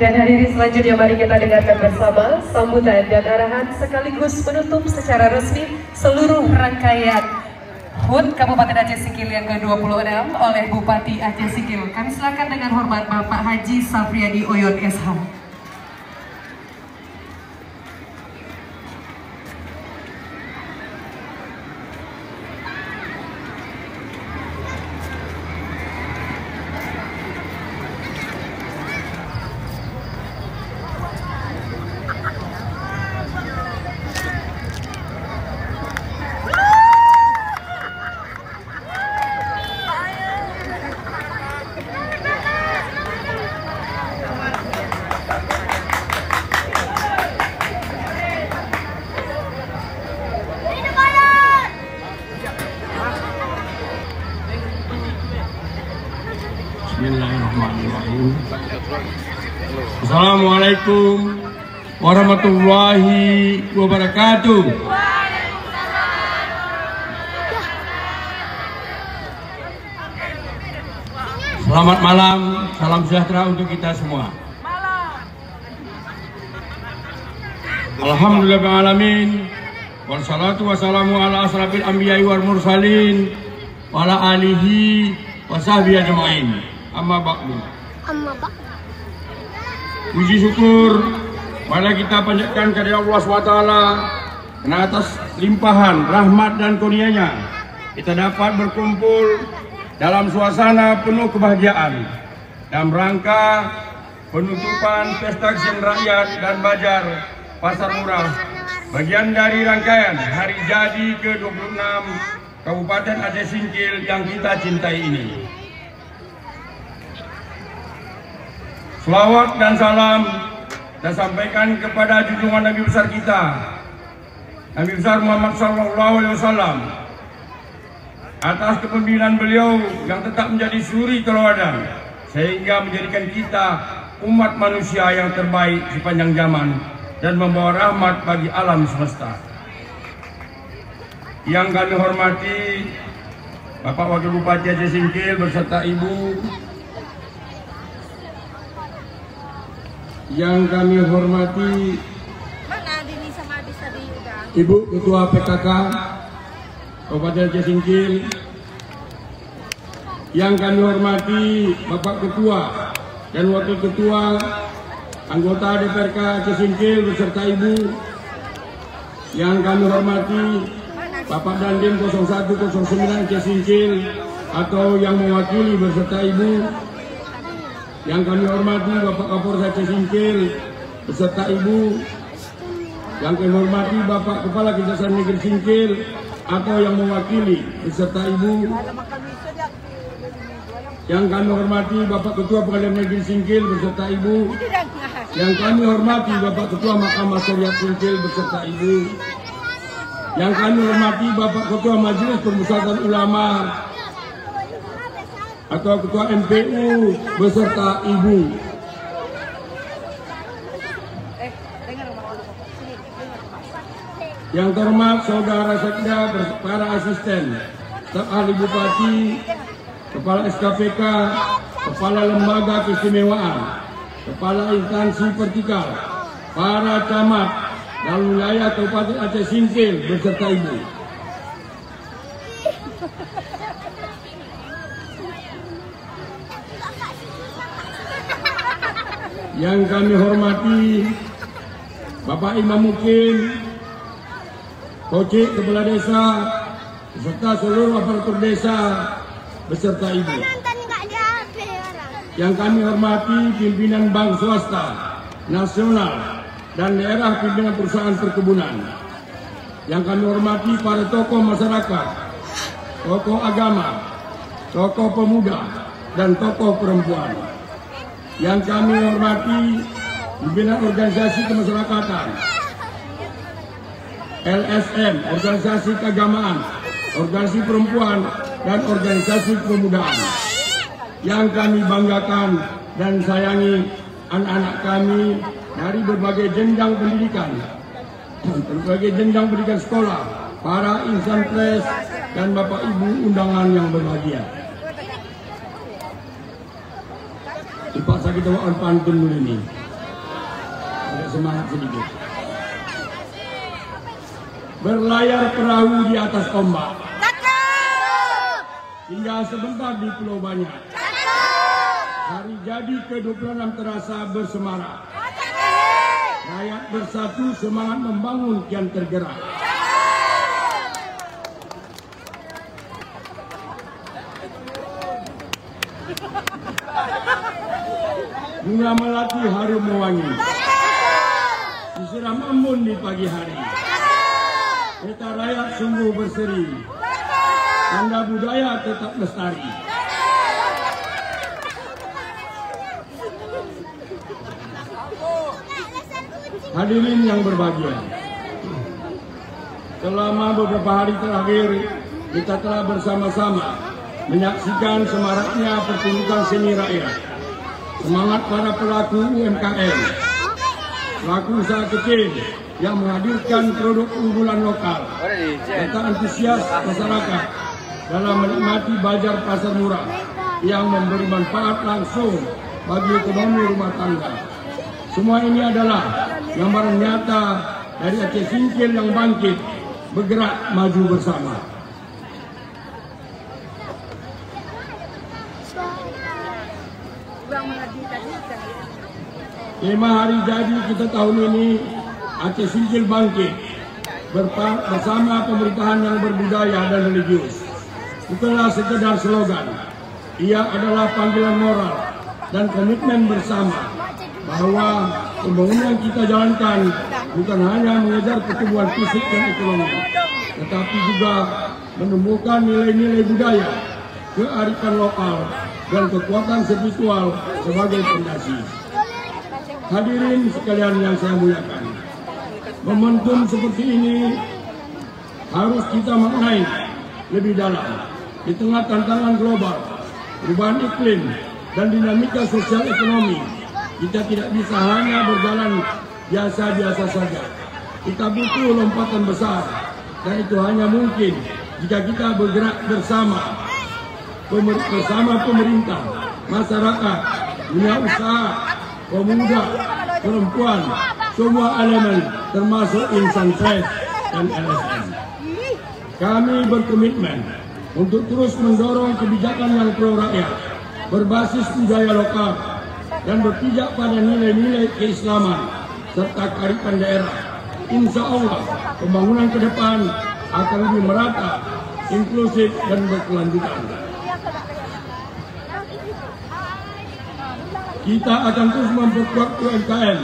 Dan hadirin selanjutnya mari kita dengarkan bersama sambutan dan arahan sekaligus menutup secara resmi seluruh rangkaian HUT Kabupaten Aceh Singkil yang ke-26 oleh Bupati Aceh Singkil. Kami silakan dengan hormat Bapak Haji Safriadi Oyon SH. Bismillahirrahmanirrahim. Assalamualaikum warahmatullahi wabarakatuh. Selamat malam, salam sejahtera untuk kita semua. Alhamdulillahirrahmanirrahim. Wassalatu wassalamu ala asrafil anbiya'i wal mursalin wa ala alihi wa sahbihi ajma'in. Amma ba'du. Puji syukur mari kita panjatkan kepada Allah SWT karena atas limpahan rahmat dan kurnia-Nya kita dapat berkumpul dalam suasana penuh kebahagiaan dalam rangka penutupan Pesta Kesenian Rakyat dan Bazar Pasar Murah, bagian dari rangkaian hari jadi ke-26 Kabupaten Aceh Singkil yang kita cintai ini. Selawat dan salam saya sampaikan kepada junjungan Nabi besar kita, Nabi besar Muhammad SAW, atas kepemimpinan beliau yang tetap menjadi suri teladan sehingga menjadikan kita umat manusia yang terbaik sepanjang zaman dan membawa rahmat bagi alam semesta. Yang kami hormati Bapak Wakil Bupati Aceh Singkil beserta Ibu, yang kami hormati Ibu Ketua PKK Kabupaten Aceh Singkil, yang kami hormati Bapak Ketua dan Wakil Ketua anggota DPRK Aceh Singkil beserta Ibu, yang kami hormati Bapak Dandim 0109 Aceh Singkil atau yang mewakili beserta Ibu, yang kami hormati Bapak Kapolres Aceh Singkil beserta Ibu, yang kami hormati Bapak Kepala Kejaksaan Negeri Singkil atau yang mewakili beserta Ibu, yang kami hormati Bapak Ketua Pengadilan Negeri Singkil beserta Ibu, yang kami hormati Bapak Ketua Mahkamah Syariat Singkil beserta Ibu, yang kami hormati Bapak Ketua Majelis Permusyawaratan Ulama atau Ketua MPU beserta Ibu, yang terhormat Saudara Sekda, para asisten, staf ahli Bupati, Kepala SKPK, Kepala Lembaga Keistimewaan, Kepala Instansi Vertikal, para camat dalam wilayah Kabupaten Aceh Singkil beserta Ibu. Yang kami hormati Bapak Imam Mukim, Kocik Kepala Desa, beserta seluruh aparatur desa beserta Ibu. Yang kami hormati pimpinan bank swasta, nasional, dan daerah pimpinan perusahaan perkebunan. Yang kami hormati para tokoh masyarakat, tokoh agama, tokoh pemuda, dan tokoh perempuan. Yang kami hormati pimpinan organisasi kemasyarakatan, LSM, organisasi keagamaan, organisasi perempuan, dan organisasi kepemudaan. Yang kami banggakan dan sayangi anak-anak kami dari berbagai jenjang pendidikan, berbagai jenjang pendidikan sekolah, para insan pers, dan Bapak Ibu undangan yang berbahagia. Pak kita on pantun dulu ini. Ada semangat sedikit. Berlayar perahu di atas ombak. Tinggal sebentar di Pulau Banyak. Hari jadi ke-26 terasa bersemarak. Rakyat bersatu, semangat membangun kian tergerak. Bunga melati harum mewangi, disiram embun di pagi hari. Peta rakyat sungguh berseri, tanda budaya tetap lestari. Hadirin yang berbahagia, selama beberapa hari terakhir kita telah bersama-sama menyaksikan semaraknya pertunjukan seni rakyat. Semangat para pelaku UMKM, pelaku usaha kecil yang menghadirkan produk unggulan lokal, serta antusias masyarakat dalam menikmati bazar pasar murah yang memberi manfaat langsung bagi ekonomi rumah tangga. Semua ini adalah gambaran nyata dari Aceh Singkil yang bangkit, bergerak maju bersama. Tema hari jadi kita tahun ini, Aceh Singkil bangkit bersama pemerintahan yang berbudaya dan religius. Bukanlah sekedar slogan, ia adalah panggilan moral dan komitmen bersama bahwa pembangunan kita jalankan bukan hanya mengejar pertumbuhan fisik dan ekonomi, tetapi juga menumbuhkan nilai-nilai budaya, kearifan lokal, dan kekuatan spiritual sebagai fondasi. Hadirin sekalian yang saya muliakan, momentum seperti ini harus kita maknai lebih dalam di tengah tantangan global, perubahan iklim, dan dinamika sosial ekonomi. Kita tidak bisa hanya berjalan biasa-biasa saja. Kita butuh lompatan besar, dan itu hanya mungkin jika kita bergerak bersama pemerintah, masyarakat, dunia usaha, pemuda, perempuan, semua elemen termasuk insan pers dan LSM. Kami berkomitmen untuk terus mendorong kebijakan yang pro rakyat, berbasis budaya lokal, dan berpijak pada nilai-nilai keislaman serta kearifan daerah. Insya Allah pembangunan ke depan akan lebih merata, inklusif, dan berkelanjutan. Kita akan terus memperkuat UMKM,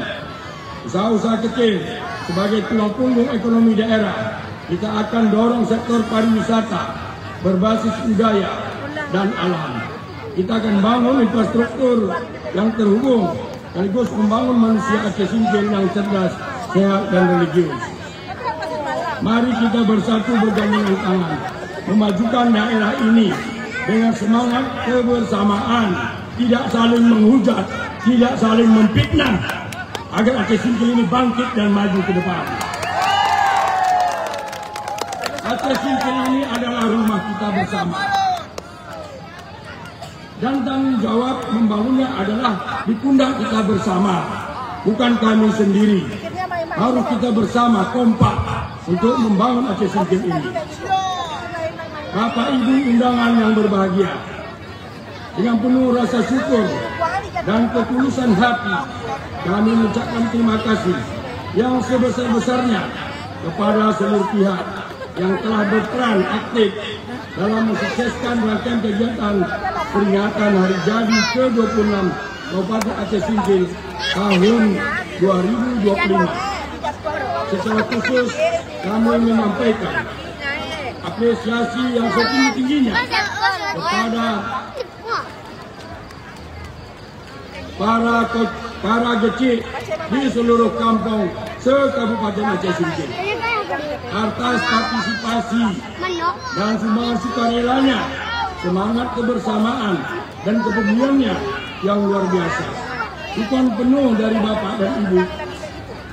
usaha-usaha kecil sebagai tulang punggung ekonomi daerah. Kita akan dorong sektor pariwisata berbasis budaya dan alam. Kita akan bangun infrastruktur yang terhubung, sekaligus membangun manusia Aceh Singkil yang cerdas, sehat, dan religius. Mari kita bersatu bergandengan tangan, memajukan daerah ini dengan semangat kebersamaan, tidak saling menghujat, tidak saling memfitnah, agar Aceh Singkil ini bangkit dan maju ke depan. Aceh Singkil ini adalah rumah kita bersama, dan tanggung jawab membangunnya adalah di pundak kita bersama, bukan kami sendiri. Harus kita bersama kompak untuk membangun Aceh Singkil ini. Bapak Ibu undangan yang berbahagia, dengan penuh rasa syukur dan ketulusan hati, kami mengucapkan terima kasih yang sebesar-besarnya kepada seluruh pihak yang telah berperan aktif dalam mensukseskan rangkaian kegiatan peringatan Hari Jadi ke-26 Kabupaten Aceh Singkil tahun 2025. Secara khusus kami menyampaikan apresiasi yang setinggi-tingginya kepada para gecik di seluruh kampung se-Kabupaten Aceh Singkil atas partisipasi dan sumbangan sukarelanya, semangat kebersamaan dan kepeduliannya yang luar biasa. Dukungan penuh dari Bapak dan Ibu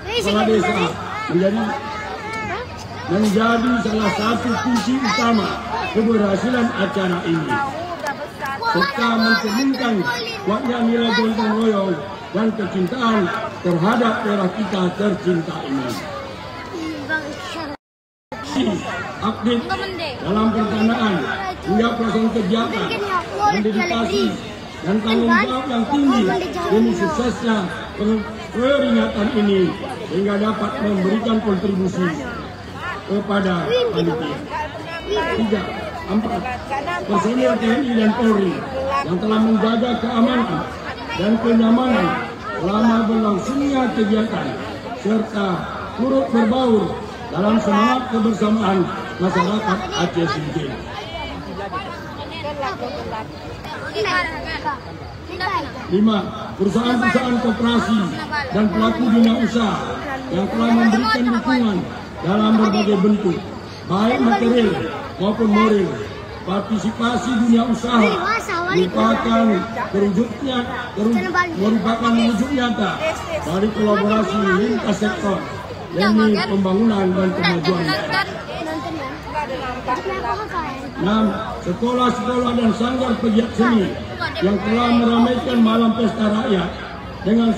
Kepala Desa menjadi salah satu kunci utama keberhasilan acara ini. serta mencerminkan kuatnya nilai gotong royong dan kecintaan terhadap daerah kita tercinta ini. Aktif dalam perencanaan hingga pelaksanaan kegiatan, dedikasi dan tanggung jawab yang tinggi demi suksesnya peringatan ini sehingga dapat memberikan kontribusi kepada panitia. 3, 4. Personil TNI dan Polri yang telah menjaga keamanan dan kenyamanan selama berlangsungnya kegiatan serta turut berbaur dalam semangat kebersamaan masyarakat Aceh Singkil. 5. Perusahaan-perusahaan koperasi dan pelaku dunia usaha yang telah memberikan dukungan dalam berbagai bentuk, baik material maupun moral. Partisipasi dunia usaha merupakan wujud nyata dari kolaborasi lintas sektor demi pembangunan dan kemajuan. 6. Sekolah-sekolah dan sanggar pegiat seni yang telah meramaikan malam pesta rakyat dengan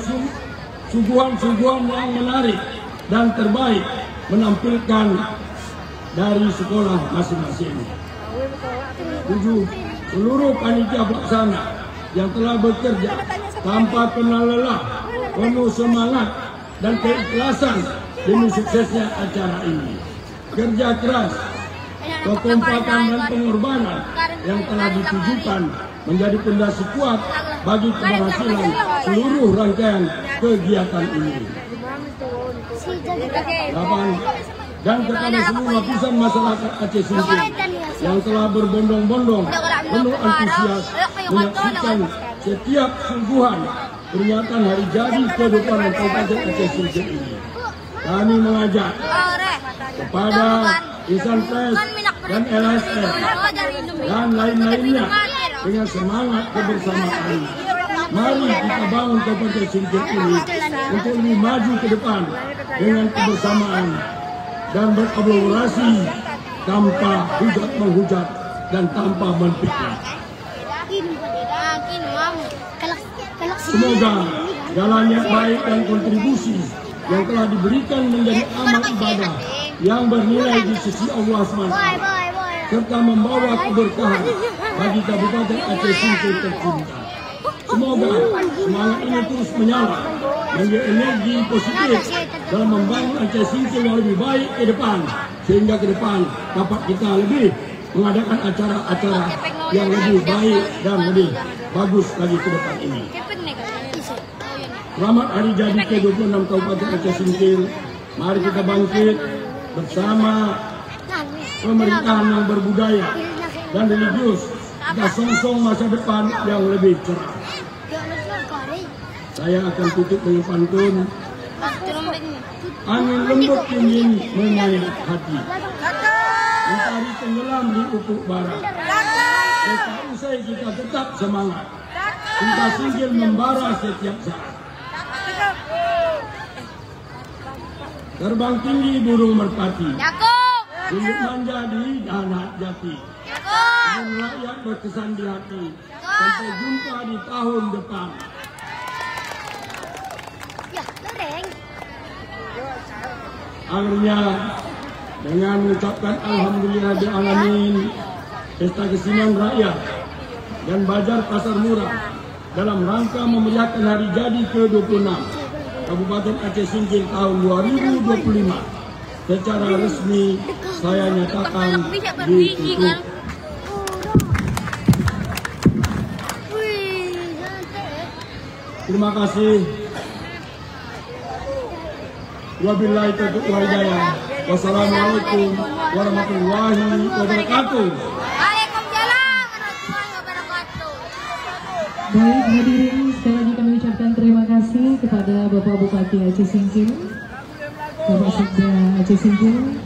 suguhan-suguhan yang menarik dan terbaik menampilkan dari sekolah masing-masing. 7. Seluruh panitia pelaksana yang telah bekerja tanpa kenal lelah, penuh semangat dan keikhlasan demi suksesnya acara ini. Kerja keras, kekompakan dan pengorbanan yang telah ditujukan menjadi pondasi kuat bagi keberhasilan seluruh rangkaian kegiatan ini. 8. Dan kepada seluruh lapisan masyarakat Aceh Singkil yang telah berbondong-bondong penuh antusias menyaksikan setiap sungguhan peringatan hari jadi ke-26 Kabupaten Aceh Singkil ini. Kami mengajak kepada insan pers dan LSM dan lain-lainnya dengan semangat kebersamaan. Mari kita bangun Kabupaten Singkil ini untuk lebih maju ke depan dengan kebersamaan dan berkolaborasi tanpa hujat-menghujat dan tanpa menfitnah. Semoga segala niat baik dan kontribusi yang telah diberikan menjadi amal ibadah yang bernilai di sisi Allah SWT serta membawa keberkahan bagi Kabupaten Aceh Singkil tercinta. Semoga semangat ini terus menyala menjadi energi positif dalam membangun Aceh Singkil yang lebih baik ke depan, sehingga ke depan dapat kita lebih mengadakan acara-acara yang lebih baik dan lebih bagus lagi ke depan ini. Selamat hari jadi ke-26 Kabupaten Aceh Singkil. Mari kita bangkit bersama pemerintahan yang berbudaya dan religius. Kita songsong masa depan yang lebih cerah. Saya akan tutup dengan pantun. Angin lembut dingin memain hati, mentari tenggelam di ufuk barat. Pesta usai kita tetap semangat, cinta Singkil membara setiap saat. Terbang tinggi burung merpati, hidup manja di anak jati. Dan rakyat berkesan di hati. Sampai jumpa di tahun depan. Akhirnya dengan mengucapkan alhamdulillahirrahmanirrahim, pesta kesenian rakyat dan bazar pasar murah dalam rangka memeriahkan hari jadi ke-26 Kabupaten Aceh Singkil tahun 2025 secara resmi saya nyatakan ditutup. Terima kasih. Wabillahi taufiq wal hidayah. Wassalamualaikum warahmatullahi wabarakatuh. Waalaikumsalam warahmatullahi wabarakatuh. Baik hadirin, sekali lagi kami ucapkan terima kasih kepada Bapak Bupati Aceh Singkil, Bapak Sekda Aceh Singkil,